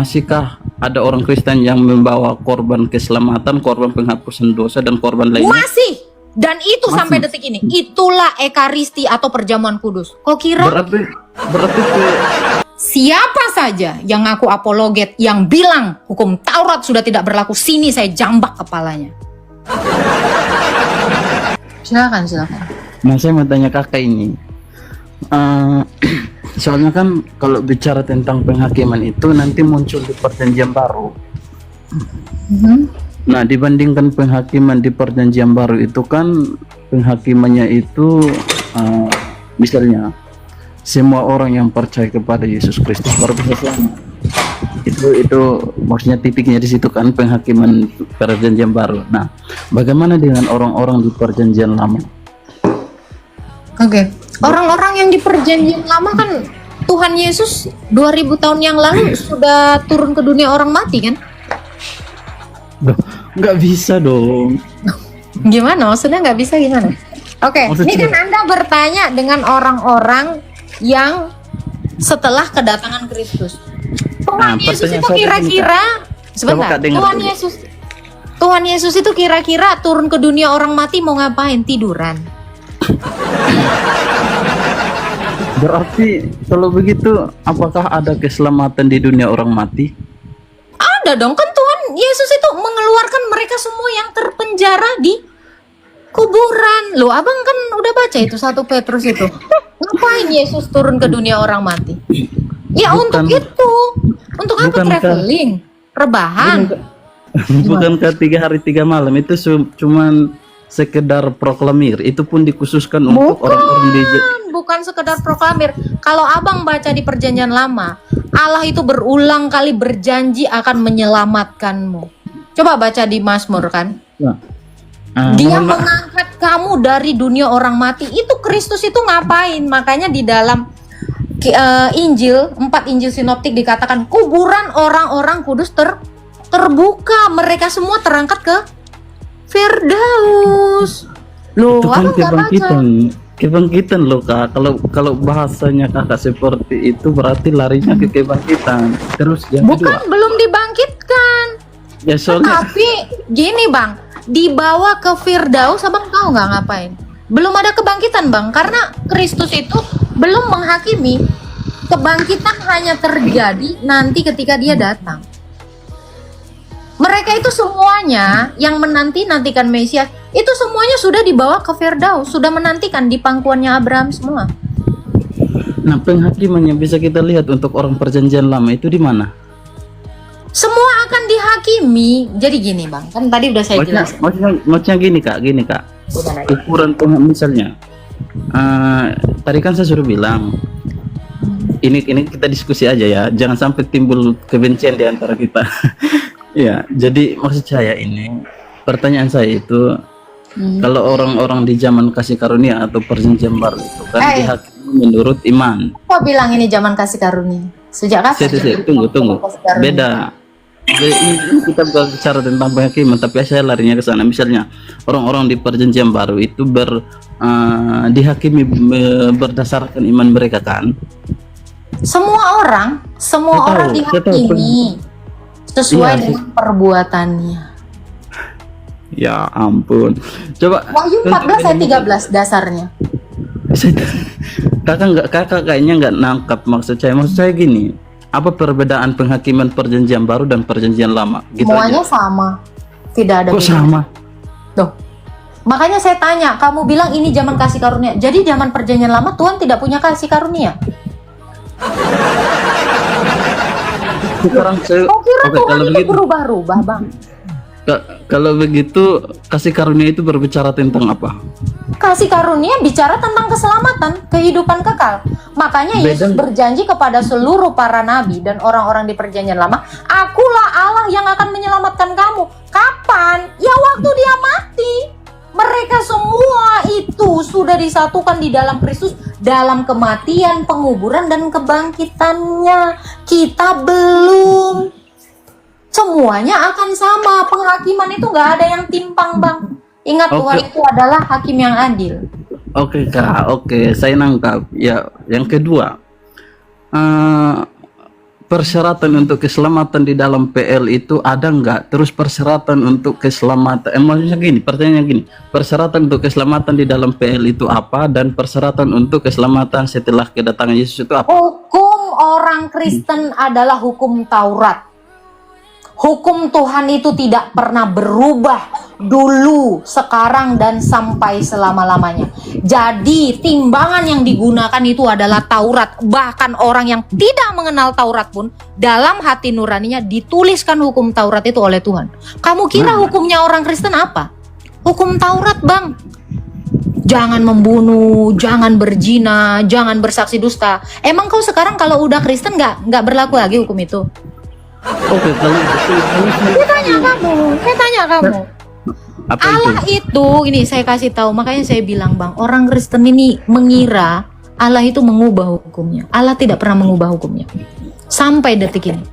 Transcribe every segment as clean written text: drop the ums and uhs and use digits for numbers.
Masihkah ada orang Kristen yang membawa korban keselamatan, korban penghapusan dosa, dan korban lainnya? Masih. Dan itu Masih. sampai detik ini. Itulah Ekaristi atau perjamuan kudus. Kok kira Berarti siapa saja yang ngaku apologet, yang bilang hukum Taurat sudah tidak berlaku, sini saya jambak kepalanya. Silakan. nah, saya mau tanya kakak ini. Soalnya kan kalau bicara tentang penghakiman itu nanti muncul di perjanjian baru. Nah, dibandingkan penghakiman di perjanjian baru itu kan penghakimannya itu misalnya semua orang yang percaya kepada Yesus Kristus baru bisa selamat. Itu maksudnya titiknya di situ kan, penghakiman perjanjian baru. Nah, bagaimana dengan orang-orang di perjanjian lama? Oke. Orang-orang yang di perjanjian lama kan Tuhan Yesus 2000 tahun yang lalu sudah turun ke dunia orang mati kan? Duh, nggak bisa dong. Gimana? Maksudnya nggak bisa gimana? Oke, ini kan Anda bertanya dengan orang-orang yang setelah kedatangan Kristus. Tuhan Yesus itu kira-kira sebentar. Tuhan Yesus itu kira-kira turun ke dunia orang mati mau ngapain? Tiduran. Berarti kalau begitu apakah ada keselamatan di dunia orang mati? Ada dong, kan Tuhan Yesus itu mengeluarkan mereka semua yang terpenjara di kuburan. Loh, abang kan udah baca itu 1 Petrus itu. Ngapain Yesus turun ke dunia orang mati? Ya untuk itu. Untuk apa traveling? Rebahan? Bukankah 3 hari 3 malam itu cuman sekedar proklamir? Itu pun dikhususkan untuk orang-orang di... Bukan sekedar proklamir. Kalau abang baca di perjanjian lama, Allah itu berulang kali berjanji akan menyelamatkanmu. Coba baca di Mazmur kan. Dia mengangkat kamu dari dunia orang mati. Itu Kristus itu ngapain? Makanya di dalam Injil, 4 Injil sinoptik dikatakan kuburan orang-orang kudus terbuka. Mereka semua terangkat ke Firdaus. Loh, itu kan abang nggak baca? Kebangkitan loh kak. Kalau bahasanya kakak seperti itu berarti larinya ke kebangkitan. Terus yang Bukan, kedua, belum dibangkitkan. ya soalnya Tapi gini bang, dibawa ke Firdaus, abang tahu nggak ngapain? Belum ada kebangkitan bang, karena Kristus itu belum menghakimi. Kebangkitan hanya terjadi nanti ketika dia datang. Mereka itu semuanya yang menantikan Mesias, itu semuanya sudah dibawa ke Firdaus, sudah menantikan di pangkuannya Abraham semua. nah, penghakiman yang bisa kita lihat untuk orang perjanjian lama itu di mana? Semua akan dihakimi. Jadi gini bang, kan tadi udah saya jelaskan. Maksudnya gini kak. Ukuran misalnya, tadi kan saya suruh bilang, ini kita diskusi aja ya, jangan sampai timbul kebencian di antara kita. Ya, jadi maksud saya ini, pertanyaan saya itu, kalau orang-orang di zaman kasih karunia atau perjanjian baru itu kan dihakimi menurut iman. Kok bilang ini zaman kasih karunia? Sejak kapan? Tunggu. Beda. Ini kita bicara tentang penghakiman, tapi saya larinya ke sana. Misalnya orang-orang di perjanjian baru itu dihakimi berdasarkan iman mereka kan? Semua orang dihakimi sesuai dengan perbuatannya. Ya ampun. Coba Wahyu 14 ayat 13 dasarnya. Kakak kayaknya nggak nangkap maksud saya. Maksud saya gini, apa perbedaan penghakiman perjanjian baru dan perjanjian lama? Gitu Semuanya aja. sama. Tidak ada Kok beda. sama? Tuh. Makanya saya tanya, kamu bilang ini zaman kasih karunia. Jadi zaman perjanjian lama Tuhan tidak punya kasih karunia. Sekarang saya Tuhan kalau itu begitu berubah-ubah, Bang. kalau begitu kasih karunia itu berbicara tentang apa? Kasih karunia bicara tentang keselamatan, kehidupan kekal. Makanya Yesus berjanji kepada seluruh para nabi dan orang-orang di perjanjian lama, akulah Allah yang akan menyelamatkan kamu. Kapan? Ya waktu dia mati. Mereka semua itu sudah disatukan di dalam Kristus, dalam kematian, penguburan, dan kebangkitannya. Kita belum. Semuanya akan sama. Penghakiman itu nggak ada yang timpang, Bang. Ingat, Tuhan itu adalah hakim yang adil. Oke kak, oke, saya nangkap. Ya, yang kedua, persyaratan untuk keselamatan di dalam PL itu ada nggak? Terus persyaratan untuk keselamatan, maksudnya gini, pertanyaannya gini, persyaratan untuk keselamatan di dalam PL itu apa? Dan persyaratan untuk keselamatan setelah kedatangan Yesus itu apa? Hukum orang Kristen adalah hukum Taurat. Hukum Tuhan itu tidak pernah berubah dulu, sekarang, dan sampai selama-lamanya. Jadi timbangan yang digunakan itu adalah Taurat. Bahkan orang yang tidak mengenal Taurat pun dalam hati nuraninya dituliskan hukum Taurat itu oleh Tuhan. Kamu kira hukumnya orang Kristen apa? Hukum Taurat, Bang. Jangan membunuh, jangan berzina, jangan bersaksi dusta. Emang kau sekarang kalau udah Kristen nggak berlaku lagi hukum itu? Oke, kalau Saya tanya kamu. apa Allah itu, ini saya kasih tahu, makanya saya bilang, Bang, orang Kristen ini mengira Allah itu mengubah hukumnya. Allah tidak pernah mengubah hukumnya sampai detik ini.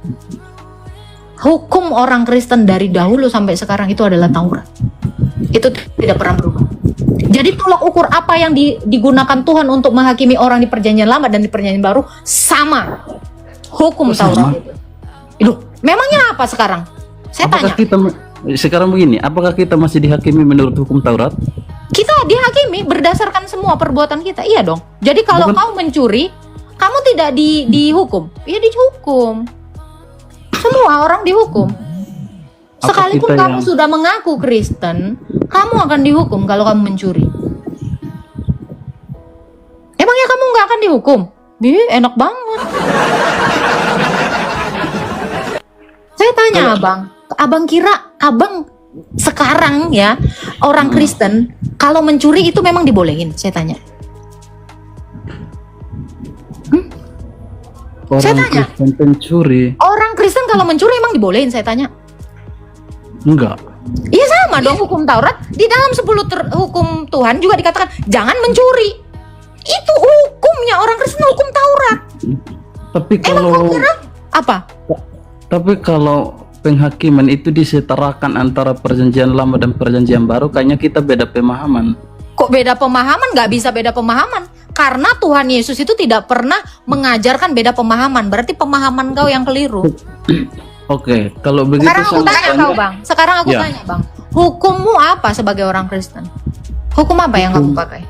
Hukum orang Kristen dari dahulu sampai sekarang itu adalah Taurat. Itu tidak pernah berubah. Jadi tolak ukur apa yang digunakan Tuhan untuk menghakimi orang di Perjanjian Lama dan di Perjanjian Baru sama. Hukum Taurat itu. Itu memangnya apa sekarang? Saya apakah tanya. kita sekarang begini, apakah kita masih dihakimi menurut hukum Taurat? Kita dihakimi berdasarkan semua perbuatan kita, iya dong. Jadi kalau kau mencuri, kamu tidak dihukum, ya dihukum. Semua orang dihukum. Sekalipun kamu sudah mengaku Kristen, kamu akan dihukum kalau kamu mencuri. Emangnya kamu nggak akan dihukum? Enak banget. Saya tanya abang kira abang sekarang ya orang Kristen kalau mencuri itu memang dibolehin? Saya tanya. Saya tanya. Kristen pencuri. Orang Kristen kalau mencuri emang dibolehin? Saya tanya. Enggak. Iya sama dong hukum Taurat. Di dalam 10 hukum Tuhan juga dikatakan jangan mencuri. Itu hukumnya orang Kristen, hukum Taurat. Tapi Emang kalau kau kira apa? Tapi kalau penghakiman itu disetarakan antara Perjanjian Lama dan Perjanjian Baru, kayaknya kita beda pemahaman. Kok beda pemahaman? Nggak bisa beda pemahaman. Karena Tuhan Yesus itu tidak pernah mengajarkan beda pemahaman. Berarti pemahaman kau yang keliru. Oke, kalau begitu Sekarang aku tanya kau, Bang. Sekarang aku tanya, Bang. Hukummu apa sebagai orang Kristen? Hukum apa yang kamu pakai?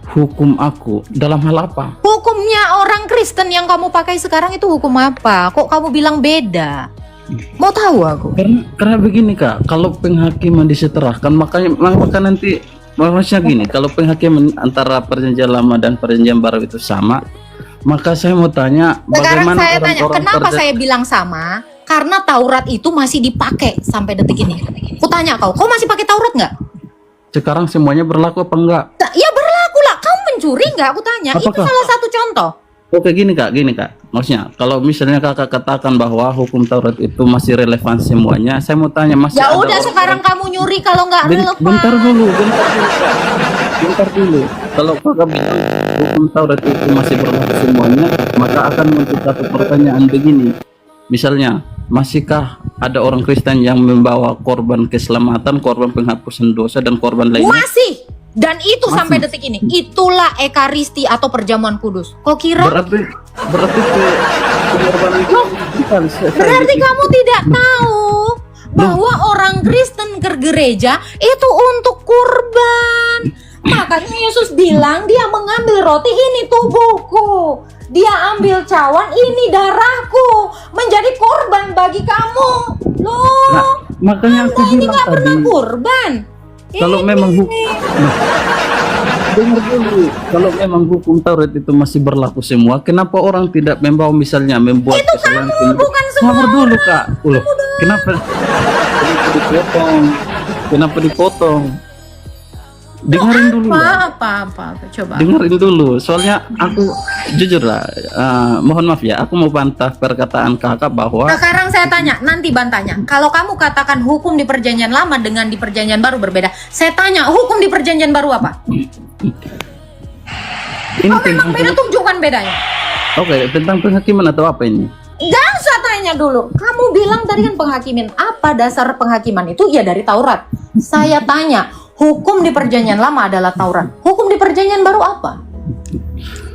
Hukum aku dalam hal apa? Hukumnya orang Kristen yang kamu pakai sekarang itu hukum apa? Kok kamu bilang beda? Mau tahu aku? Karena begini Kak, kalau penghakiman diseterahkan maka nanti maksudnya gini, kalau penghakiman antara Perjanjian Lama dan Perjanjian Baru itu sama, maka saya mau tanya sekarang bagaimana saya tanya, kenapa saya bilang sama? Karena Taurat itu masih dipakai sampai detik ini. Aku tanya kau masih pakai Taurat nggak? Sekarang semuanya berlaku apa enggak? Ya berlaku lah. Kamu mencuri nggak? Aku tanya. Itu salah satu contoh. Oke gini Kak. Maksudnya kalau misalnya Kakak katakan bahwa hukum Taurat itu masih relevan semuanya, saya mau tanya masih ya ada udah sekarang kamu nyuri kalau nggak relevan. Bentar dulu. Kalau Kakak bilang hukum Taurat itu masih berlaku semuanya, maka akan muncul satu pertanyaan begini. Misalnya, masihkah ada orang Kristen yang membawa korban keselamatan, korban penghapusan dosa, dan korban lainnya? Masih. Dan itu sampai detik ini. Itulah Ekaristi atau perjamuan kudus. Kok kira? Berarti pengorbanan berarti kamu tidak tahu bahwa orang Kristen ke gereja itu untuk kurban. Makanya Yesus bilang dia mengambil roti, ini tubuhku. Dia ambil cawan, ini darahku, menjadi korban bagi kamu. Loh, makanya aku ini bilang nggak tadi, pernah kurban. kalau memang dengar dulu, kalau memang hukum Taurat itu masih berlaku semua, kenapa orang tidak membawa misalnya membuat itu kesalahan? kamu, bukan semua. Sabar dulu Kak. Kenapa dipotong? Dengerin dulu. Apa, coba. Dengerin dulu. Soalnya aku jujur lah, mohon maaf ya, aku mau bantah perkataan Kakak bahwa Sekarang saya tanya, nanti bantahnya. Kalau kamu katakan hukum di Perjanjian Lama dengan di Perjanjian Baru berbeda, saya tanya hukum di Perjanjian Baru apa? ini memang beda, tunjukkan bedanya. Oke, tentang penghakiman atau apa ini? Jangan saya tanya dulu. Kamu bilang tadi kan penghakiman. Apa dasar penghakiman itu? Ya dari Taurat. Saya tanya, hukum di Perjanjian Lama adalah Taurat. Hukum di Perjanjian Baru apa?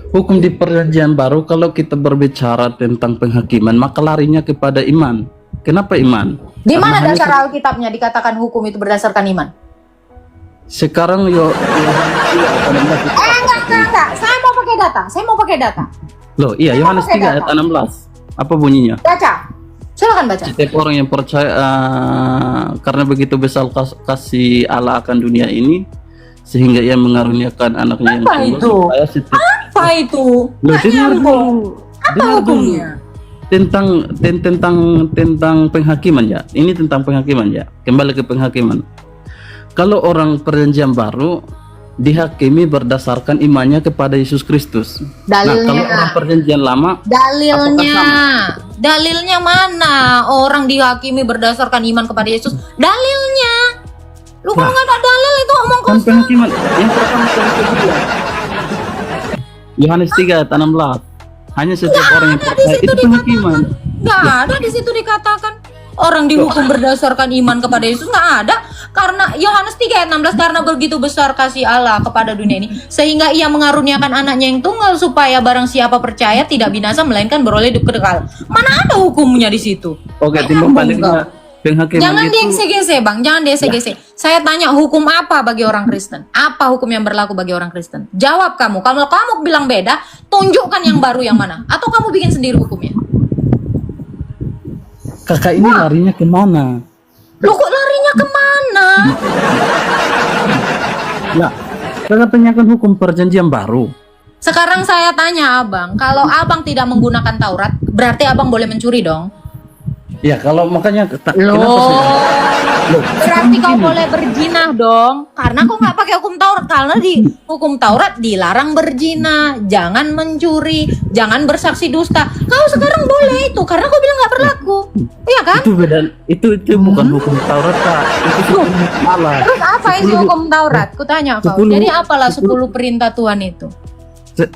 Hukum di perjanjian baru kalau kita berbicara tentang penghakiman maka larinya kepada iman. Kenapa iman? Di mana Karena dasar Alkitabnya dikatakan hukum itu berdasarkan iman? sekarang Enggak. Saya mau pakai data. Loh, iya Saya mau Yohanes pakai 3 ayat data. 16. Apa bunyinya? Baca. Silakan baca. Setiap orang yang percaya karena begitu besar kasih Allah akan dunia ini sehingga ia mengaruniakan anaknya yang Apa tunggal itu? supaya setiap Apa itu? Loh, Nggak dengar nyambung. dulu. Apa Dengar dulu. hukumnya? Tentang penghakiman ya. Ini tentang penghakiman ya. Kembali ke penghakiman. Kalau orang perjanjian baru dihakimi berdasarkan imannya kepada Yesus Kristus. Dalilnya. Nah, kalau orang perjanjian lama Dalilnya mana? Orang dihakimi berdasarkan iman kepada Yesus. Dalilnya. Lu kalau nggak ada dalil itu omong kan kosong. penghakiman yang pertama kali kedua. Yohanes 3 ayat 16. Hanya setiap orang yang percaya itu penghakiman. Nggak ada di situ dikatakan orang dihukum berdasarkan iman kepada Yesus, nggak ada. Karena Yohanes 3 ayat 16, karena begitu besar kasih Allah kepada dunia ini sehingga ia mengaruniakan anaknya yang tunggal supaya barang siapa percaya tidak binasa melainkan beroleh hidup kekal. Mana ada hukumnya di situ? Oke, Nggak timbang nyambung, baliknya Bang. penghakiman Jangan itu diegese Bang, jangan diegese. Saya tanya hukum apa bagi orang Kristen? Apa hukum yang berlaku bagi orang Kristen? Jawab kamu. Kalau kamu bilang beda, tunjukkan yang baru yang mana. Atau kamu bikin sendiri hukumnya? kakak ini larinya kemana? Lu kok larinya kemana? Ya, kakak tanyakan hukum perjanjian baru. Sekarang saya tanya abang, kalau abang tidak menggunakan Taurat, berarti abang boleh mencuri dong? Ya, kalau makanya kenapa sih? Loh, Berarti kau boleh berjinah dong? Karena kau nggak pakai hukum Taurat. Karena di hukum Taurat dilarang berjinah, jangan mencuri, jangan bersaksi dusta. Kau sekarang boleh itu, karena kau bilang nggak berlaku, iya kan? itu beda, itu bukan hukum Taurat, Kak. Itu hukum Allah. Terus apa isi hukum Taurat? Kutanya kau. 10. Jadi apalah 10 perintah Tuhan itu?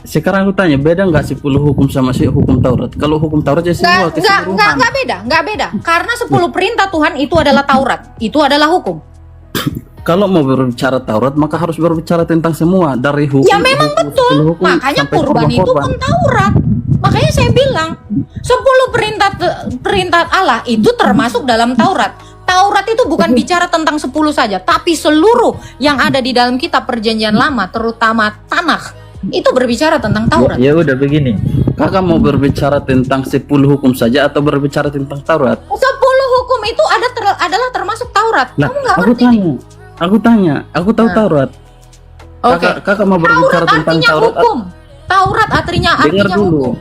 Sekarang aku tanya, beda nggak 10 hukum sama si hukum Taurat? Kalau hukum Taurat ya semua keseluruhan. Nggak beda. Karena 10 perintah Tuhan itu adalah Taurat, itu adalah hukum. Kalau mau berbicara Taurat, maka harus berbicara tentang semua dari hukum. Ya memang betul. hukum Makanya sampai kurban itu korban. kan Taurat. Makanya saya bilang 10 perintah Allah itu termasuk dalam Taurat. Taurat itu bukan bicara tentang 10 saja, tapi seluruh yang ada di dalam kitab Perjanjian Lama, terutama Tanakh, itu berbicara tentang Taurat. Ya udah begini. Kakak mau berbicara tentang 10 hukum saja atau berbicara tentang Taurat? 10 hukum itu adalah termasuk Taurat. Nah, Kamu nggak aku ngerti? tanya, aku tahu Taurat. Oke. Kakak mau berbicara Taurat tentang artinya Taurat? hukum. Taurat artinya Dengar dulu. hukum.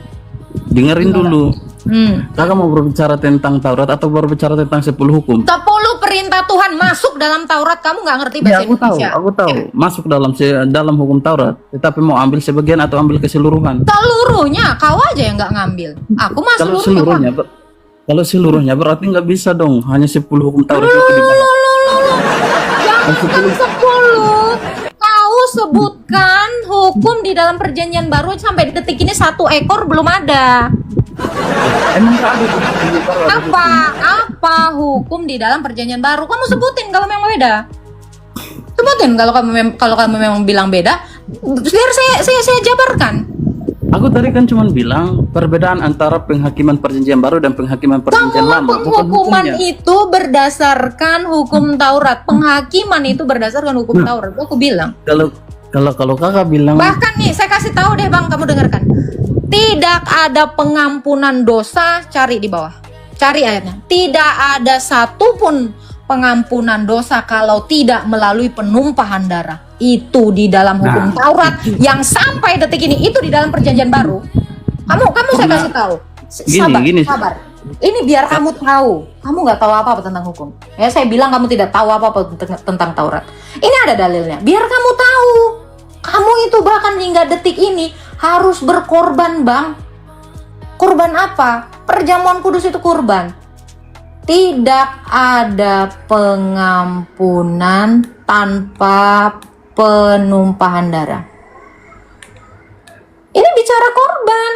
Dengerin dulu. Hmm. Kakak mau berbicara tentang Taurat atau berbicara tentang 10 hukum? 10 perintah Tuhan masuk dalam Taurat. Kamu nggak ngerti Ya, bahasa aku tahu, Indonesia? aku tahu. Masuk dalam hukum Taurat. Tetapi mau ambil sebagian atau ambil keseluruhan? Seluruhnya, kau aja yang nggak ngambil. Aku mah Kalau seluruhnya. kalau seluruhnya berarti nggak bisa dong. Hanya 10 hukum Taurat itu dibahas. Jangan 10. Kau sebutkan hukum di dalam perjanjian baru sampai detik ini 1 ekor belum ada. Emang nggak ada hukum Taurat? Apa hukum di dalam perjanjian baru? Kamu sebutin kalau memang beda. Sebutin kalau kamu memang bilang beda. Biar saya jabarkan. Aku tadi kan cuma bilang perbedaan antara penghakiman perjanjian baru dan penghakiman perjanjian Semua lama, bukan penghukuman hukumnya. itu berdasarkan hukum Taurat. Penghakiman itu berdasarkan hukum Taurat. Aku bilang. Kalau kakak bilang Bahkan nih, saya kasih tahu deh Bang, kamu dengarkan. Tidak ada pengampunan dosa, cari di bawah. Cari ayatnya. Tidak ada satupun pengampunan dosa kalau tidak melalui penumpahan darah. Itu di dalam hukum Taurat yang sampai detik ini itu di dalam perjanjian baru. Kamu saya kasih tahu. Gini. Sabar. Ini biar kamu tahu. Kamu nggak tahu apa-apa tentang hukum. Ya saya bilang kamu tidak tahu apa-apa tentang Taurat. Ini ada dalilnya. Biar kamu tahu. Kamu itu bahkan hingga detik ini harus berkorban, Bang. Korban apa? Perjamuan kudus itu kurban. Tidak ada pengampunan tanpa penumpahan darah. Ini bicara korban.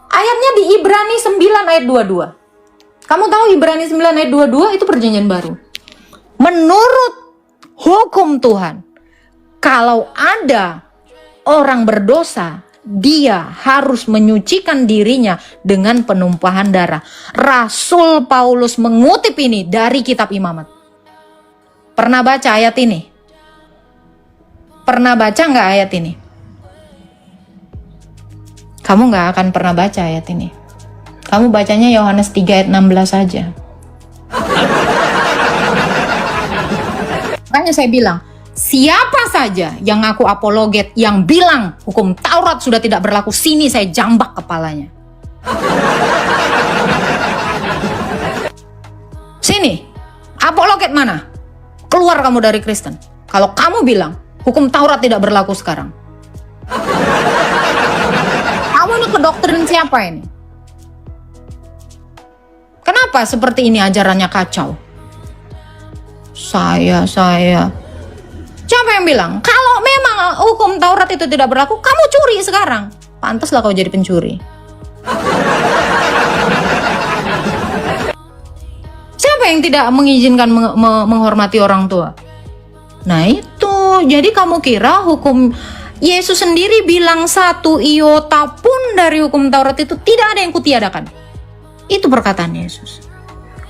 Ayatnya di Ibrani 9 ayat 22. Kamu tahu Ibrani 9 ayat 22 itu perjanjian baru. Menurut hukum Tuhan, kalau ada orang berdosa dia harus menyucikan dirinya dengan penumpahan darah. Rasul Paulus mengutip ini dari kitab Imamat. Pernah baca ayat ini? Pernah baca nggak ayat ini? Kamu nggak akan pernah baca ayat ini. Kamu bacanya Yohanes 3 ayat 16 saja. Makanya saya bilang, siapa saja yang ngaku apologet yang bilang hukum Taurat sudah tidak berlaku, sini saya jambak kepalanya. Sini, apologet mana? Keluar kamu dari Kristen. Kalau kamu bilang hukum Taurat tidak berlaku sekarang. Kamu ini kedoktrin siapa ini? Kenapa seperti ini ajarannya kacau? Saya. Siapa yang bilang? Kalau memang hukum Taurat itu tidak berlaku, kamu curi sekarang. Pantaslah kau jadi pencuri. Siapa yang tidak mengizinkan menghormati orang tua? Nah itu, jadi kamu kira hukum Yesus sendiri bilang 1 iota pun dari hukum Taurat itu tidak ada yang kutiadakan. Itu perkataan Yesus.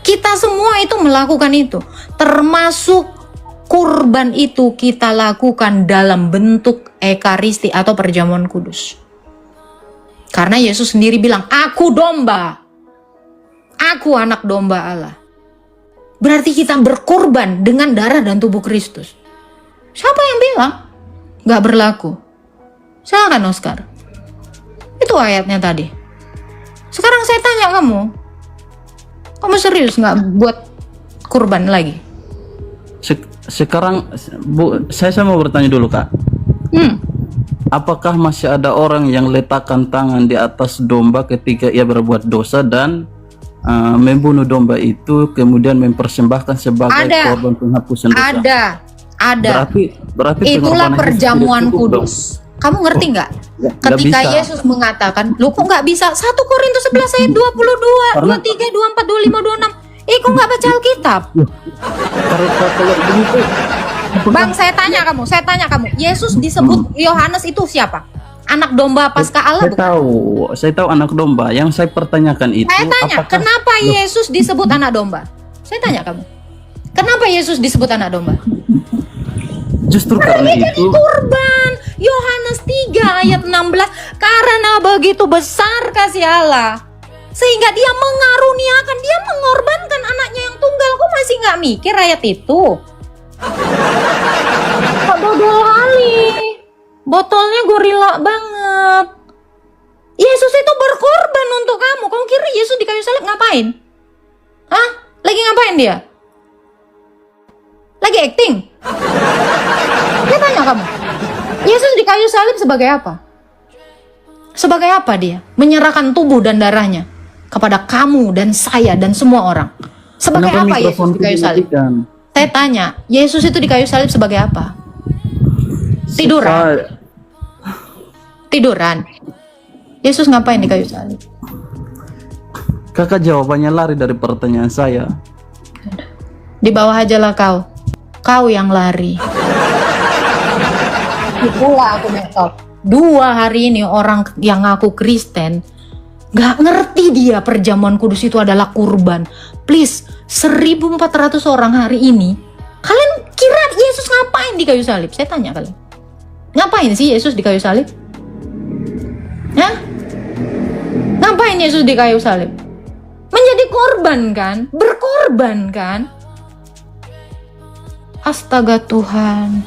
Kita semua itu melakukan itu, termasuk kurban itu kita lakukan dalam bentuk ekaristi atau perjamuan kudus. Karena Yesus sendiri bilang, aku domba, aku anak domba Allah. Berarti kita berkorban dengan darah dan tubuh Kristus. Siapa yang bilang gak berlaku? Silakan Oscar. Itu ayatnya tadi. Sekarang saya tanya kamu serius nggak buat kurban lagi? Sekarang Bu, saya mau bertanya dulu Kak. Apakah masih ada orang yang letakkan tangan di atas domba ketika ia berbuat dosa dan membunuh domba itu kemudian mempersembahkan sebagai korban penghapusan dosa? Ada. Berarti itulah perjamuan kudus. Kamu ngerti nggak? Ketika Yesus mengatakan, lu kok nggak bisa? 1 Korintus 11 ayat 22, 23, 24, 25, 26. Kok nggak baca Alkitab? Bang, saya tanya kamu. Yesus disebut Yohanes itu siapa? Anak domba Paskah Allah bukan? Saya tahu anak domba. Yang saya pertanyakan itu, saya tanya, kenapa Yesus disebut anak domba? Saya tanya kamu, kenapa Yesus disebut anak domba? Justru karena dia itu jadi kurban. Yohanes 3 ayat 16, karena begitu besar kasih Allah sehingga dia mengaruniakan, dia mengorbankan anaknya yang tunggal. Kok masih nggak mikir ayat itu? Kok dodol kali, botolnya gorila banget. Yesus itu berkorban untuk kamu. Kamu kira Yesus di kayu salib ngapain? Hah? Lagi ngapain dia? Lagi acting? Dia tanya kamu, Yesus di kayu salib sebagai apa? Sebagai apa dia? Menyerahkan tubuh dan darahnya kepada kamu dan saya dan semua orang. Sebagai apa Yesus di kayu salib? Saya tanya, Yesus itu di kayu salib sebagai apa? Tiduran. Yesus ngapain di kayu salib? Kakak jawabannya lari dari pertanyaan saya. Di bawah aja lah kau yang lari. Itulah aku metode. 2 hari ini orang yang ngaku Kristen gak ngerti dia perjamuan kudus itu adalah kurban. Please, 1.400 orang hari ini, kalian kira Yesus ngapain di kayu salib? Saya tanya kalian, ngapain sih Yesus di kayu salib? Hah? Ngapain Yesus di kayu salib? Menjadi korban kan? Berkorban kan? Astaga Tuhan,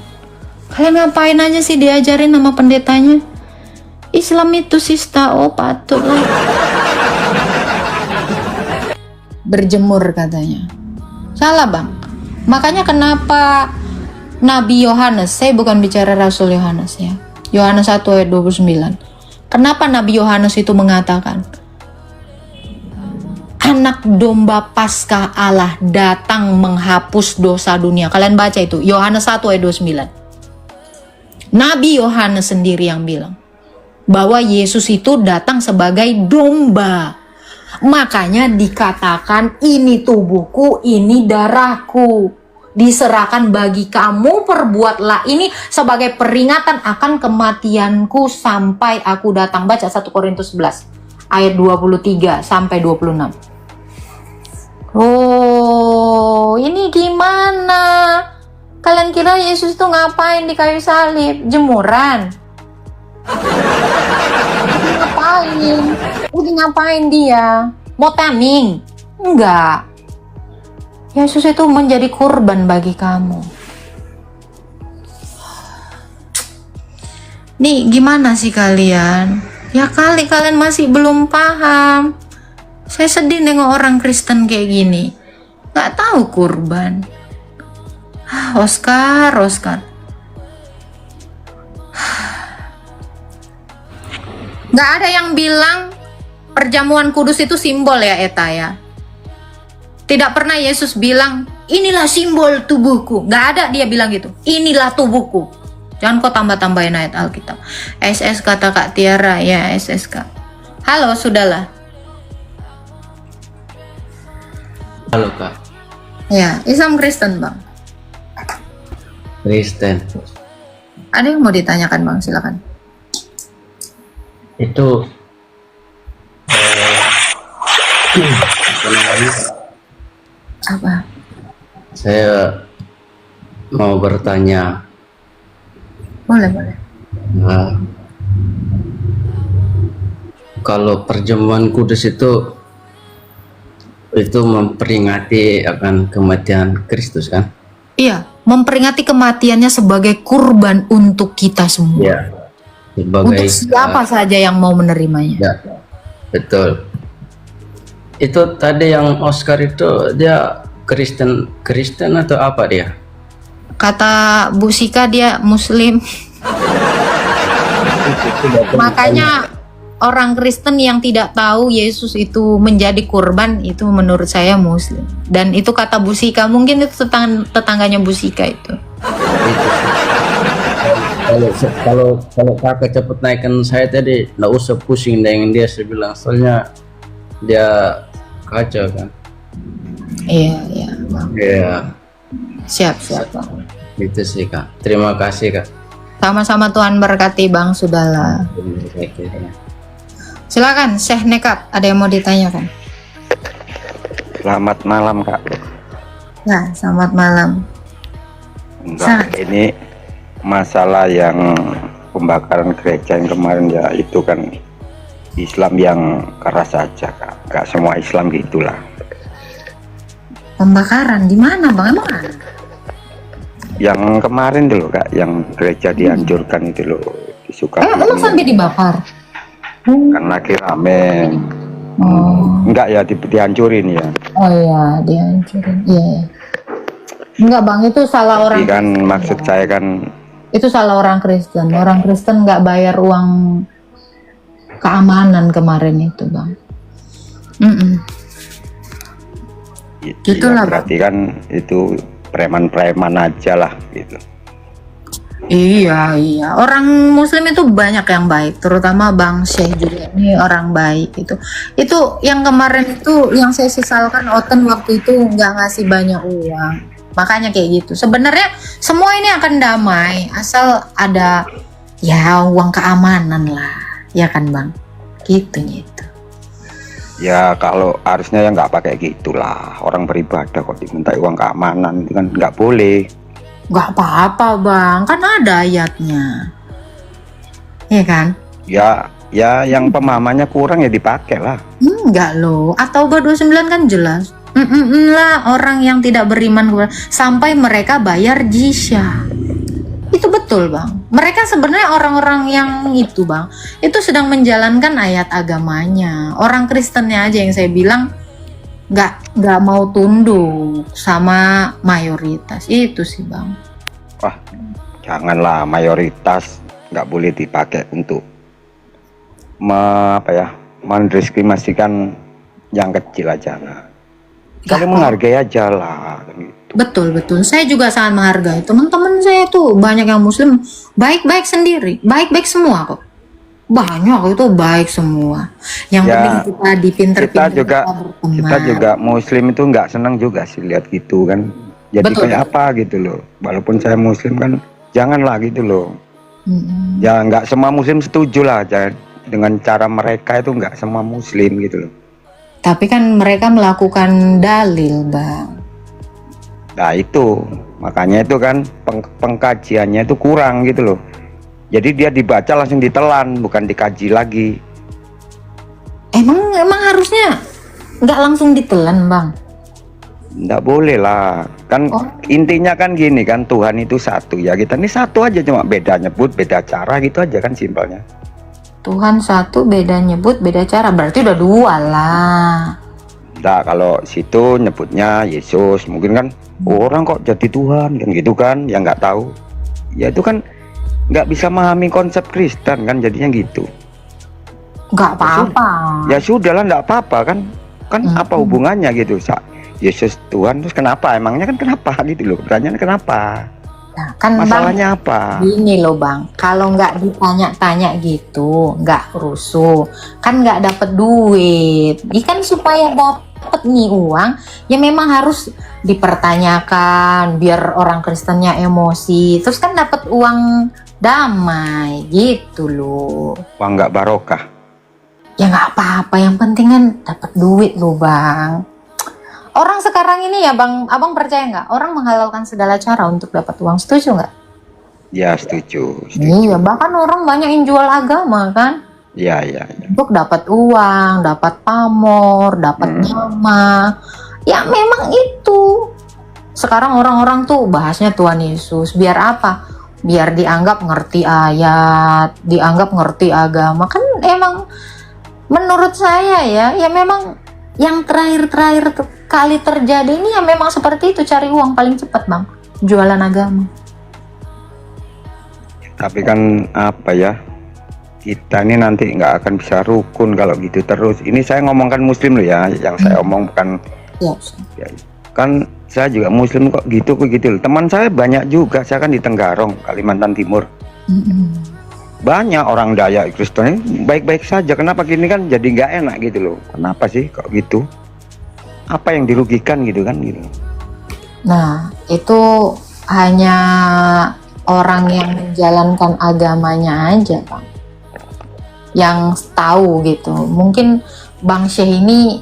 kalian ngapain aja sih diajarin sama pendetanya? Islam itu sista, patutlah. Berjemur katanya. Salah bang. Makanya kenapa Nabi Yohanes, saya bukan bicara Rasul Yohanes ya, Yohanes 1 ayat 29. Kenapa Nabi Yohanes itu mengatakan, anak domba Paskah Allah datang menghapus dosa dunia. Kalian baca itu, Yohanes 1 ayat 29. Nabi Yohanes sendiri yang bilang bahwa Yesus itu datang sebagai domba. Makanya dikatakan ini tubuhku, ini darahku. diserahkan bagi kamu, perbuatlah ini sebagai peringatan akan kematianku sampai aku datang. Baca 1 Korintus 11 ayat 23 sampai 26. Oh, ini gimana? Kalian kira Yesus itu ngapain di kayu salib? Jemuran? Ngapain? Udah ngapain dia? Mau taming? Enggak. Yesus itu menjadi kurban bagi kamu. Nih, gimana sih kalian? Ya kali kalian masih belum paham. Saya sedih nengok orang Kristen kayak gini. Gak tahu kurban. Oscar. Gak ada yang bilang perjamuan kudus itu simbol ya Eta ya. Tidak pernah Yesus bilang, inilah simbol tubuhku. Gak ada dia bilang gitu. Inilah tubuhku. Jangan kau tambah-tambahin ayat Alkitab. SS kata Kak Tiara, ya SSK. Halo, sudahlah. Halo Kak. Ya, Islam Kristen Bang. Kristen. Ada yang mau ditanyakan Bang? Silakan. Itu apa namanya? Apa? Saya mau bertanya. Boleh. Nah, kalau perjamuan kudus itu memperingati akan kematian Kristus kan? Iya, memperingati kematiannya sebagai kurban untuk kita semua. Ya. Sebagai Untuk siapa saja yang mau menerimanya. Ya, betul. Itu tadi yang Oscar itu dia Kristen atau apa dia? Kata Bu Sika dia Muslim. Makanya orang Kristen yang tidak tahu Yesus itu menjadi kurban itu menurut saya Muslim. Dan itu kata Bu Sika, mungkin itu tetangganya Bu Sika itu. Kalau kakak cepet naikkan saya tadi nggak usah pusing dengan dia, saya bilang, soalnya dia kacau kan. Iya Bang. Iya. Siap Bang. Itu sih Kak, terima kasih Kak. Sama-sama Tuhan berkati Bang, sudahlah. Silakan Syekh Nekat, ada yang mau ditanyakan? Selamat malam Kak. Nah, selamat malam. Enggak, ini masalah yang pembakaran gereja yang kemarin ya, itu kan Islam yang keras saja Kak. Enggak semua Islam gitulah. Pembakaran di mana Bang? Emang ada? Yang kemarin dulu Kak, yang gereja dihancurkan itu loh, di Sukabumi. Emang sampai dibakar? Kan lagi rame. Oh. Enggak ya, dihancurin ya. Oh iya, dihancurin. Iya. Enggak Bang, itu salah orang. Tapi kan maksud saya kan Itu salah orang Kristen. Orang Kristen nggak bayar uang keamanan kemarin itu Bang. Gitulah, ya, berarti kan itu preman-preman aja lah gitu. Iya. Orang Muslim itu banyak yang baik, terutama Bang Syekh juga ini orang baik itu. Itu yang kemarin itu yang saya sesalkan, Oten waktu itu nggak ngasih banyak uang. Makanya kayak gitu. Sebenarnya semua ini akan damai asal ada ya uang keamanan lah, ya kan Bang? Gitu. Ya kalau harusnya ya nggak pakai gitulah, orang beribadah kok diminta uang keamanan, itu kan nggak boleh. Nggak apa-apa Bang, kan ada ayatnya, ya kan? Ya yang pemahamannya kurang ya dipakai lah. Enggak loh, At-Taubah 29 kan jelas. Lah orang yang tidak beriman kepada sampai mereka bayar jizya. Itu betul Bang. Mereka sebenarnya orang-orang yang itu Bang, itu sedang menjalankan ayat agamanya. Orang Kristennya aja yang saya bilang nggak mau tunduk sama mayoritas itu sih Bang. Wah, janganlah, mayoritas nggak boleh dipakai untuk mendiskriminasikan yang kecil aja lah. Saling menghargai aja lah. Betul. Saya juga sangat menghargai. Teman-teman saya tuh banyak yang Muslim baik-baik sendiri, baik-baik semua kok. Banyak itu baik semua. Yang Ya, penting kita di pinter-pinter kita juga Muslim itu nggak senang juga sih lihat gitu kan. jadi Betul. kayak apa gitu loh. Walaupun saya muslim kan janganlah gitu loh. Ya nggak semua muslim setuju lah dengan cara mereka, itu nggak semua muslim gitu loh. Tapi kan mereka melakukan dalil, Bang. Nah itu makanya itu kan pengkajiannya itu kurang gitu loh. Jadi dia dibaca langsung ditelan, bukan dikaji lagi. Emang harusnya nggak langsung ditelan, Bang? Nggak boleh lah. Kan Oh. intinya kan gini kan, Tuhan itu satu ya. Kita ini satu aja, cuma beda nyebut, beda cara gitu aja kan simpelnya. Tuhan satu, beda nyebut, beda cara. Berarti udah dua lah. Nah kalau situ nyebutnya Yesus, mungkin kan orang kok jadi Tuhan kan gitu kan, yang nggak tahu. Ya itu kan nggak bisa memahami konsep Kristen kan, jadinya gitu. Nggak apa-apa. Ya sudah lah, nggak apa-apa kan. Kan apa hubungannya gitu? Yesus Tuhan, terus kenapa? Emangnya kan kenapa gitu loh? Pertanyaannya kenapa? Nah, kan Masalahnya Bang, apa? gini loh Bang, kalau nggak ditanya-tanya gitu, nggak rusuh, kan nggak dapet duit. Ikan supaya dapet nih uang, ya memang harus dipertanyakan biar orang Kristennya emosi. Terus kan dapet uang damai gitu loh. Wah, nggak barokah. Ya nggak apa-apa, yang penting kan dapet duit loh Bang. Orang sekarang ini ya Bang, Abang percaya nggak? Orang menghalalkan segala cara untuk dapat uang, setuju nggak? Ya setuju. Iya, bahkan orang banyak yang jual agama kan, Ya. untuk dapat uang, dapat pamor, dapat nama. Ya memang itu. Sekarang orang-orang tuh bahasnya Tuhan Yesus, biar apa? Biar dianggap ngerti ayat, dianggap ngerti agama. Kan emang menurut saya ya memang yang terakhir kali terjadi ini ya memang seperti itu, cari uang paling cepat Bang, jualan agama. Tapi kan apa ya? Kita ini nanti nggak akan bisa rukun kalau gitu terus. Ini saya ngomongkan Muslim loh ya, yang saya omong bukan. Ya. Ya, kan saya juga Muslim kok gitu loh. Teman saya banyak juga, saya kan di Tenggarong, Kalimantan Timur. Banyak orang Dayak Kristen baik-baik saja. Kenapa gini kan jadi nggak enak gitu loh? Kenapa sih kok gitu? Apa yang dirugikan gitu kan gitu? Nah, itu hanya orang yang menjalankan agamanya aja, Bang, yang tahu gitu. Mungkin Bang Syekh ini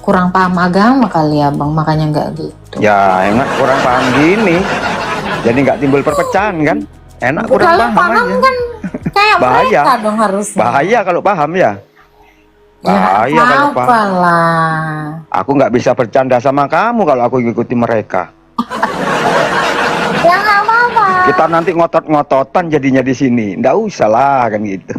kurang paham agama kali ya, Bang, makanya nggak gitu. Ya enak kurang paham gini, jadi nggak timbul perpecahan kan? Enak kurang Kalau paham aja. kan kayak Bahaya. mereka dong harusnya. Bahaya kalau paham ya. Bahaya kalau paham. Apalah. Aku nggak bisa bercanda sama kamu kalau aku ngikuti mereka. Ya nggak apa-apa. Kita nanti ngotot-ngototan jadinya di sini. Nggak usah lah kan gitu.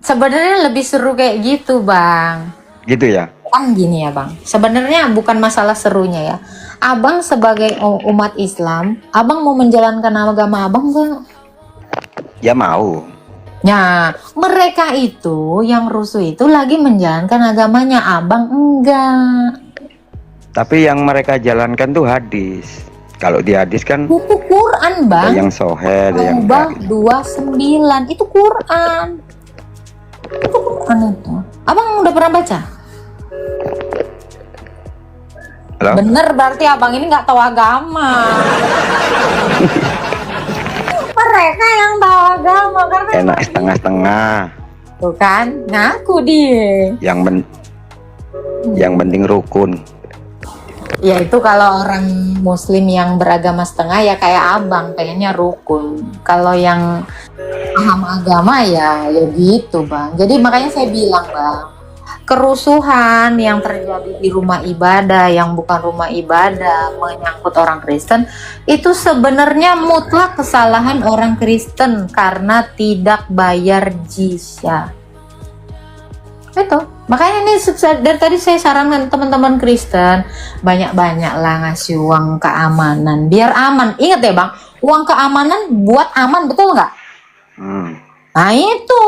Sebenarnya lebih seru kayak gitu, Bang. Gitu ya. Kan gini ya Bang, sebenarnya bukan masalah serunya ya. Abang sebagai umat Islam, Abang mau menjalankan agama Abang enggak? Ya mau. Nah, mereka itu yang rusuh itu lagi menjalankan agamanya, Abang enggak. Tapi yang mereka jalankan tuh hadis. Kalau di hadis kan Itu Quran ada Bang. yang sohe, ada yang Taubah enggak. 29 itu Quran. Itu Quran itu. Abang udah pernah baca? Halo? Bener, berarti Abang ini nggak tahu agama. Mereka yang tahu agama karena Enak setengah-setengah. tuh kan ngaku dia. Yang penting rukun. Ya itu kalau orang Muslim yang beragama setengah ya kayak Abang pengennya rukun. Kalau yang paham agama ya gitu Bang. Jadi makanya saya bilang Bang, kerusuhan yang terjadi di rumah ibadah yang bukan rumah ibadah menyangkut orang Kristen itu sebenarnya mutlak kesalahan orang Kristen karena tidak bayar jizya. Itu makanya ini dari tadi saya sarankan teman-teman Kristen banyak-banyak lah ngasih uang keamanan biar aman. Ingat ya Bang, uang keamanan buat aman, betul nggak? Nah itu